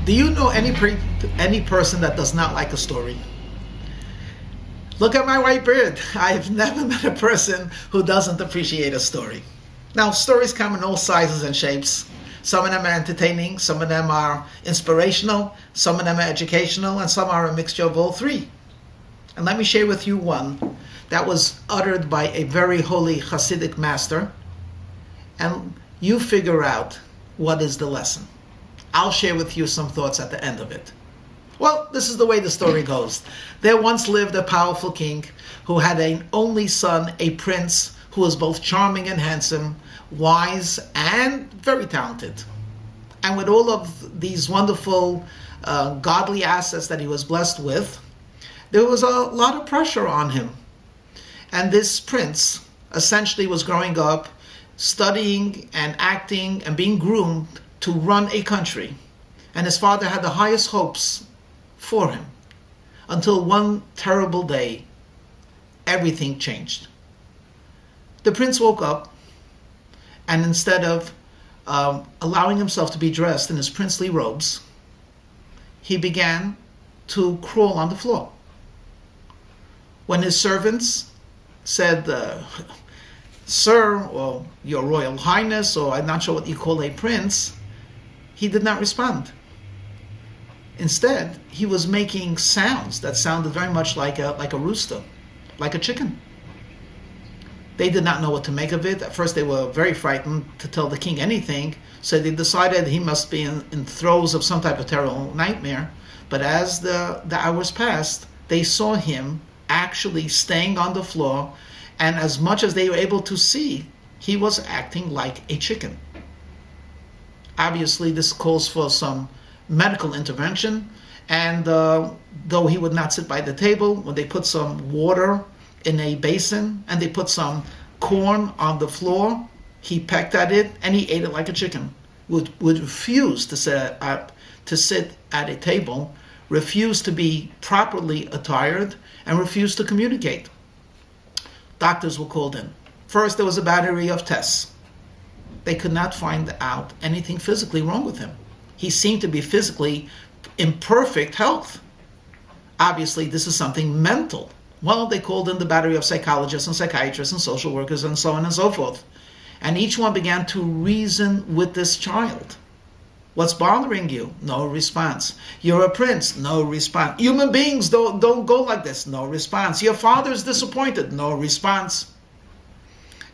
Do you know any person that does not like a story? Look at my white beard. I've never met a person who doesn't appreciate a story. Now, stories come in all sizes and shapes. Some of them are entertaining, some of them are inspirational, some of them are educational, and some are a mixture of all three. And let me share with you one that was uttered by a very holy Hasidic master, and you figure out what is the lesson. I'll share with you some thoughts at the end of it. Well, this is the way the story goes. There once lived a powerful king who had an only son, a prince, who was both charming and handsome, wise and very talented. And with all of these wonderful godly assets that he was blessed with, there was a lot of pressure on him. And this prince essentially was growing up, studying and acting and being groomed to run a country. And his father had the highest hopes for him. Until one terrible day, everything changed. The prince woke up, and instead of allowing himself to be dressed in his princely robes, he began to crawl on the floor. When his servants said, "Sir," or "Your Royal Highness," or I'm not sure what you call a prince, he did not respond. Instead, he was making sounds that sounded very much like a rooster, like a chicken. They did not know what to make of it. At first, they were very frightened to tell the king anything, so they decided he must be in throes of some type of terrible nightmare. But as the hours passed, they saw him actually staying on the floor, and as much as they were able to see, he was acting like a chicken. Obviously, this calls for some medical intervention, and though he would not sit by the table, when they put some water in a basin and they put some corn on the floor, he pecked at it and he ate it like a chicken. Would refuse to sit at a table, refused to be properly attired, and refused to communicate. Doctors were called in. First, there was a battery of tests. They could not find out anything physically wrong with him. He seemed to be physically in perfect health. Obviously, this is something mental. Well, they called in the battery of psychologists and psychiatrists and social workers and so on and so forth. And each one began to reason with this child. What's bothering you? No response. You're a prince? No response. Human beings don't go like this? No response. Your father's disappointed? No response.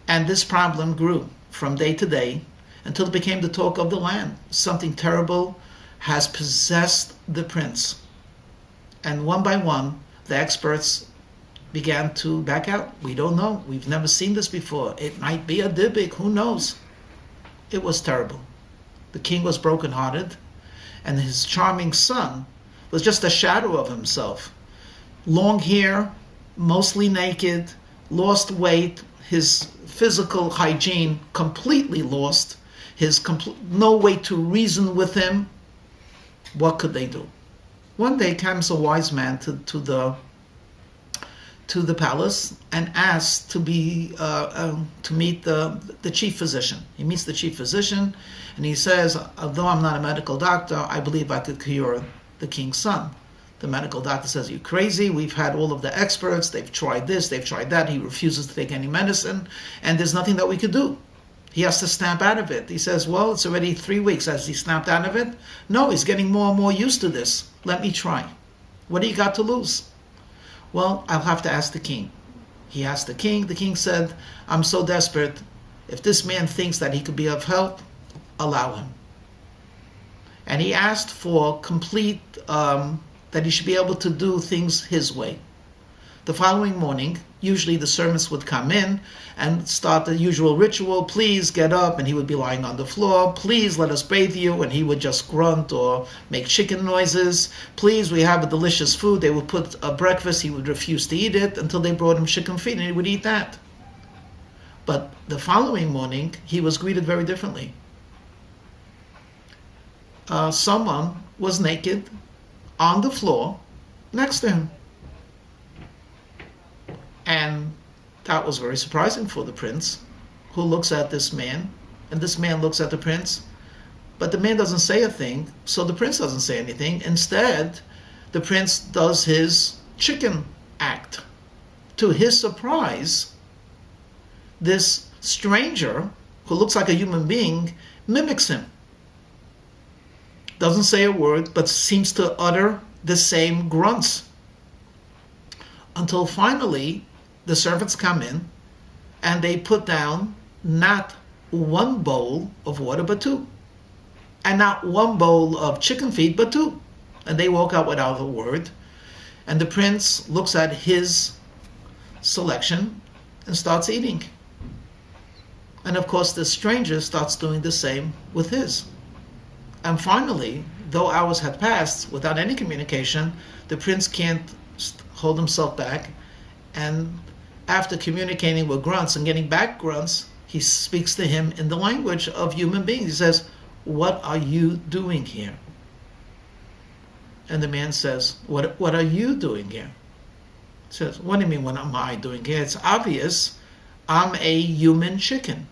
And this problem grew from day to day until it became the talk of the land. Something terrible has possessed the prince. And one by one, the experts began to back out. We don't know. We've never seen this before. It might be a Dybbuk. Who knows? It was terrible. The king was brokenhearted, and his charming son was just a shadow of himself. Long hair, mostly naked, lost weight, his physical hygiene completely lost, no way to reason with him. What could they do? One day comes a wise man to the palace and asked to meet the chief physician. He meets the chief physician and he says, "Although I'm not a medical doctor, I believe I could cure the king's son." The medical doctor says, "You're crazy. We've had all of the experts. They've tried this, they've tried that. He refuses to take any medicine, and there's nothing that we could do. He has to snap out of it." He says, "Well, it's already 3 weeks. Has he snapped out of it?" "No, he's getting more and more used to this. Let me try." "What do you got to lose?" "Well, I'll have to ask the king." He asked the king. The king said, "I'm so desperate. If this man thinks that he could be of help, allow him." And he asked for complete, that he should be able to do things his way. The following morning, usually the servants would come in and start the usual ritual. "Please get up," and he would be lying on the floor. "Please let us bathe you," and he would just grunt or make chicken noises. "Please, we have a delicious food." They would put a breakfast. He would refuse to eat it until they brought him chicken feet, and he would eat that. But the following morning, he was greeted very differently. Someone was naked on the floor next to him. And that was very surprising for the prince, who looks at this man, and this man looks at the prince. But the man doesn't say a thing, so the prince doesn't say anything. Instead, the prince does his chicken act. To his surprise, this stranger, who looks like a human being, mimics him. Doesn't say a word, but seems to utter the same grunts. Until finally, the servants come in, and they put down not one bowl of water, but two. And not one bowl of chicken feed, but two. And they walk out without a word. And the prince looks at his selection and starts eating. And of course, the stranger starts doing the same with his. And finally, though hours had passed without any communication, the prince can't hold himself back. And after communicating with grunts and getting back grunts, he speaks to him in the language of human beings. He says, "What are you doing here?" And the man says, What are you doing here? He says, "What do you mean, what am I doing here? It's obvious I'm a human chicken."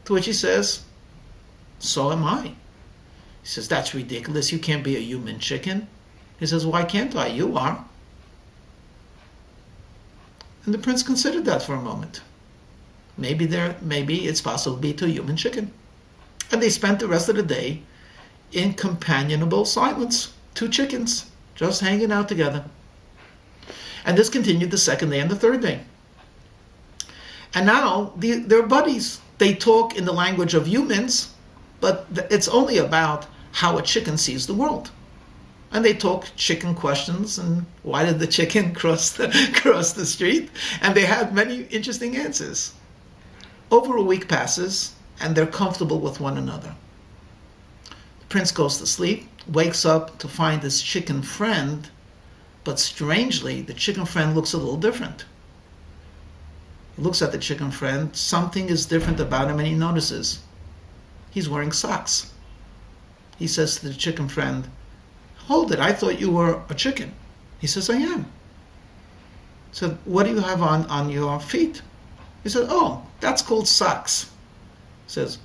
To which he says, "So am I." He says, "That's ridiculous. You can't be a human chicken." He says, "Why can't I? You are." And the prince considered that for a moment. Maybe it's possible to be to a human chicken. And they spent the rest of the day in companionable silence. Two chickens just hanging out together. And this continued the second day and the third day. And now they're buddies. They talk in the language of humans, but it's only about how a chicken sees the world. And they talk chicken questions, and why did the chicken cross the street? And they have many interesting answers. Over a week passes, and they're comfortable with one another. The prince goes to sleep, wakes up to find his chicken friend, but strangely, the chicken friend looks a little different. He looks at the chicken friend, something is different about him, and he notices he's wearing socks. He says to the chicken friend, "Hold it, I thought you were a chicken." He says, "I am." He said, "What do you have on your feet?" He said, "Oh, that's called socks." He says,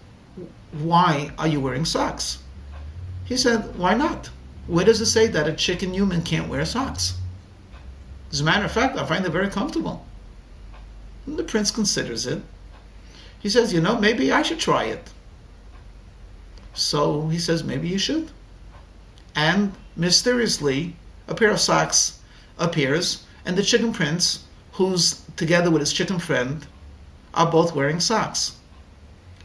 "Why are you wearing socks?" He said, "Why not? Where does it say that a chicken human can't wear socks? As a matter of fact, I find it very comfortable." And the prince considers it. He says, "Maybe I should try it." So he says, "Maybe you should." And mysteriously, a pair of socks appears, and the chicken prince, who's together with his chicken friend, are both wearing socks.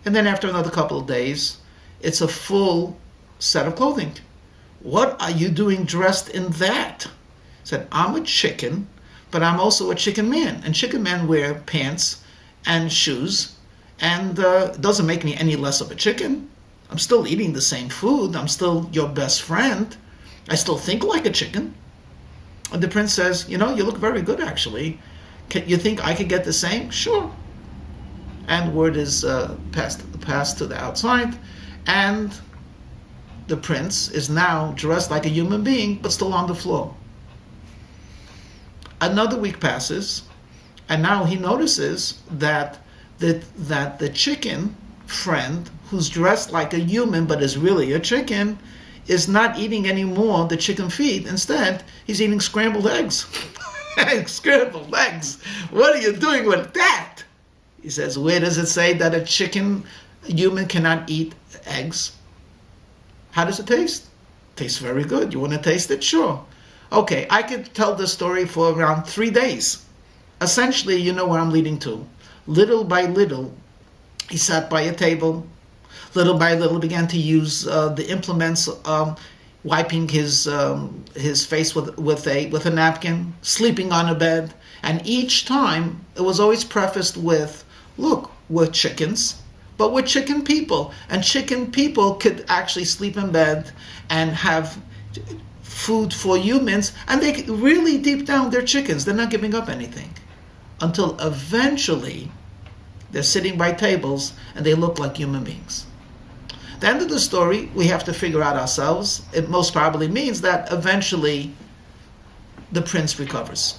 And then after another couple of days, it's a full set of clothing. "What are you doing dressed in that?" He said, "I'm a chicken, but I'm also a chicken man. And chicken men wear pants and shoes, and it doesn't make me any less of a chicken. I'm still eating the same food. I'm still your best friend. I still think like a chicken." And the prince says, "You look very good, actually. You think I could get the same?" "Sure." And word is passed to the outside, and the prince is now dressed like a human being, but still on the floor. Another week passes, and now he notices that the chicken friend, who's dressed like a human but is really a chicken, is not eating anymore the chicken feet. Instead, he's eating scrambled eggs. Scrambled eggs. What are you doing with that? He says, "Where does it say that a human cannot eat eggs?" "How does it taste?" "Tastes very good. You want to taste it?" "Sure." "Okay, I could tell this story for around 3 days. Essentially, you know where I'm leading to. Little by little, he sat by a table. Little by little, began to use the implements, wiping his face with a napkin, sleeping on a bed, and each time it was always prefaced with, "Look, we're chickens, but we're chicken people, and chicken people could actually sleep in bed and have food for humans, and they really deep down they're chickens. They're not giving up anything." Until eventually, they're sitting by tables and they look like human beings. The end of the story, we have to figure out ourselves. It most probably means that eventually the prince recovers.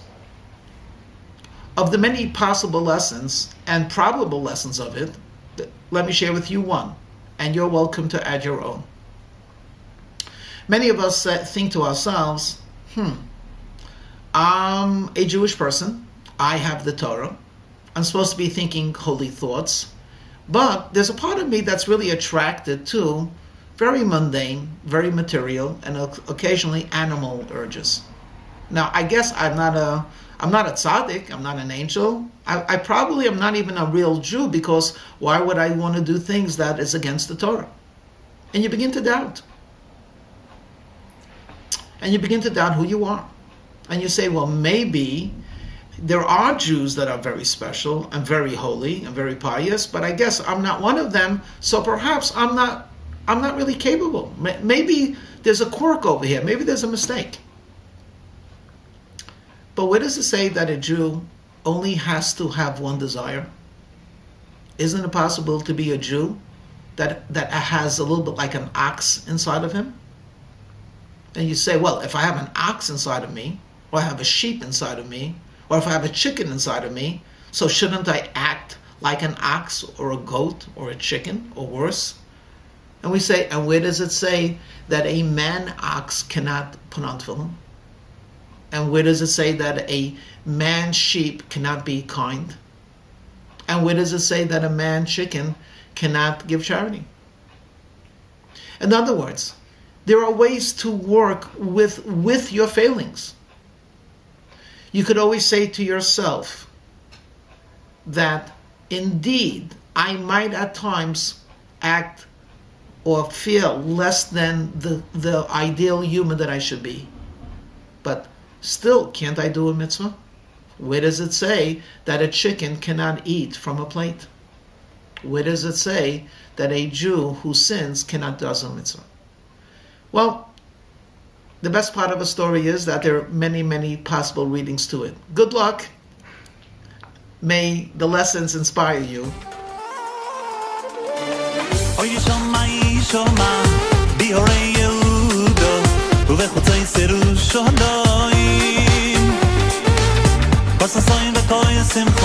Of the many possible lessons and probable lessons of it, let me share with you one. and you're welcome to add your own. Many of us think to ourselves, I'm a Jewish person, I have the Torah, I'm supposed to be thinking holy thoughts, but there's a part of me that's really attracted to very mundane, very material, and occasionally animal urges. Now, I guess I'm not a tzaddik, I'm not an angel. I probably am not even a real Jew, because why would I want to do things that is against the Torah? And you begin to doubt. And you begin to doubt who you are. And you say, well, maybe there are Jews that are very special and very holy and very pious, but I guess I'm not one of them, so perhaps I'm not really capable. Maybe there's a quirk over here. Maybe there's a mistake. But where does it say that a Jew only has to have one desire? Isn't it possible to be a Jew that has a little bit like an ox inside of him? And you say, well, if I have an ox inside of me, or I have a sheep inside of me, or if I have a chicken inside of me, so shouldn't I act like an ox or a goat or a chicken or worse? And we say, and where does it say that a man ox cannot put on tefillin? And where does it say that a man sheep cannot be kind? And where does it say that a man chicken cannot give charity? In other words, there are ways to work with your failings. You could always say to yourself that indeed I might at times act or feel less than the ideal human that I should be. But still, can't I do a mitzvah? Where does it say that a chicken cannot eat from a plate? Where does it say that a Jew who sins cannot do a mitzvah? Well, the best part of a story is that there are many, many possible readings to it. Good luck. May the lessons inspire you. Simcha,